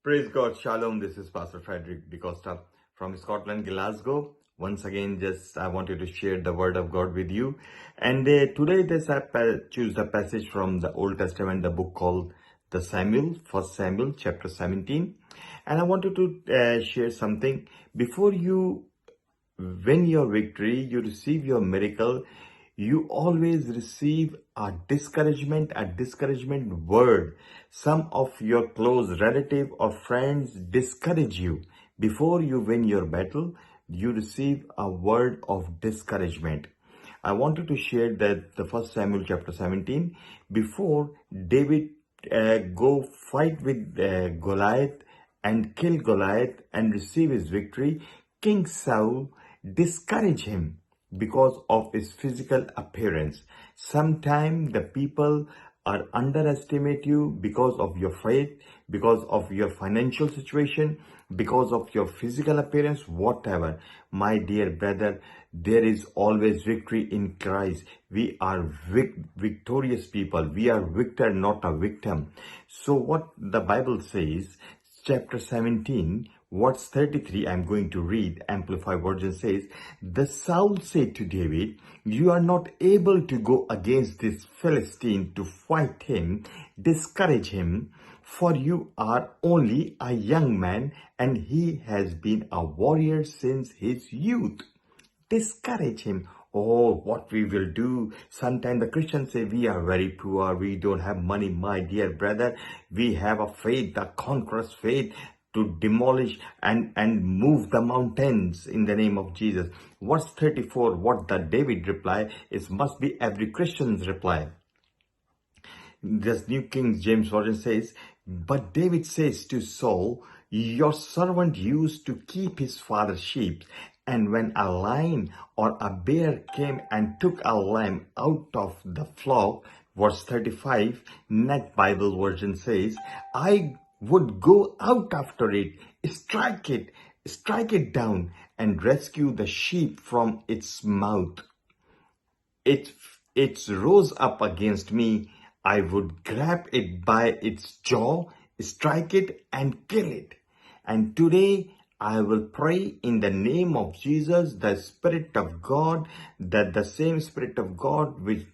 Praise God, Shalom. This is Pastor Frederick from Scotland, Glasgow. Once again, I wanted to share the word of God with you. And today, I choose the passage from the Old Testament, the book called the First Samuel, chapter 17. And I wanted to share something. Before you win your victory, you receive your miracle, you always receive a discouragement word. Some of your close relative or friends discourage you. Before you win your battle, you receive a word of discouragement. I wanted to share that the First Samuel chapter 17, before David go fight with Goliath and kill Goliath and receive his victory, King Saul discouraged him because of his physical appearance. Sometimes the people are underestimate you because of your faith, because of your financial situation, because of your physical appearance, whatever. My dear brother, there is always victory in Christ. We are victorious people. We are victor, not a victim. So what the Bible says, chapter 17, verse 33, I'm going to read. Amplified version says, the Saul said to David, you are not able to go against this Philistine to fight him, discourage him, for you are only a young man and he has been a warrior since his youth. Discourage him. Oh, what we will do. Sometimes the Christians say we are very poor, we don't have money. My dear brother, we have a faith, a conqueror's faith, to demolish and move the mountains in the name of Jesus. Verse 34, what the David reply is must be every Christian's reply. This New King James Version says, but David says to Saul, your servant used to keep his father's sheep, and when a lion or a bear came and took a lamb out of the flock, verse 35, Net Bible Version says, I would go out after it, strike it down, and rescue the sheep from its mouth. It rose up against me. I would grab it by its jaw, strike it, and kill it. And today, I will pray in the name of Jesus, the Spirit of God, that the same Spirit of God which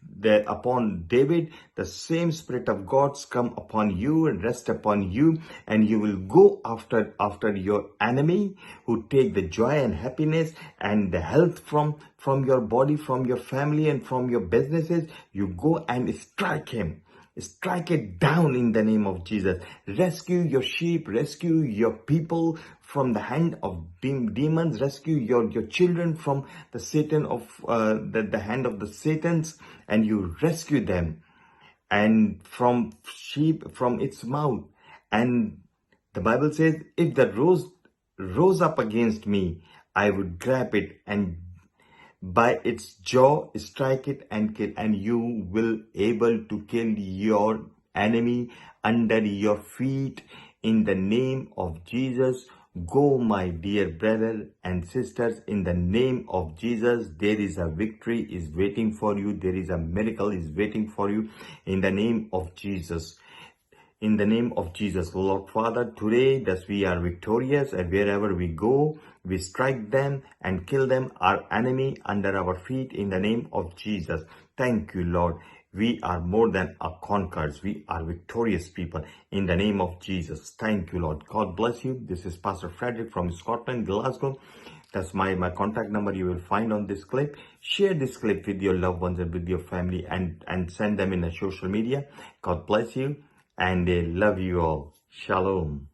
upon David, the same Spirit of God's come upon you and rest upon you, and you will go after your enemy who take the joy and happiness and the health from your body, from your family and from your businesses. You go and strike him. Strike it down in the name of Jesus. Rescue your sheep, rescue your people from the hand of demons, rescue your children from the Satan of the hand of the Satans, and you rescue them and from sheep from its mouth. And the Bible says, if that rose up against me, I would grab it and by its jaw strike it and kill, and you will able to kill your enemy under your feet in the name of Jesus. Go, my dear brother and sisters, in the name of Jesus. There is a victory is waiting for you. There is a miracle is waiting for you in the name of Jesus. In the name of Jesus, Lord Father, today that we are victorious, and wherever we go, we strike them and kill them, our enemy under our feet in the name of Jesus. Thank you, Lord. We are more than a conquerors. We are victorious people in the name of Jesus. Thank you, Lord. God bless you. This is Pastor Frederick from Scotland, Glasgow. That's my contact number you will find on this clip. Share this clip with your loved ones and with your family and send them in a social media. God bless you. And they love you all. Shalom.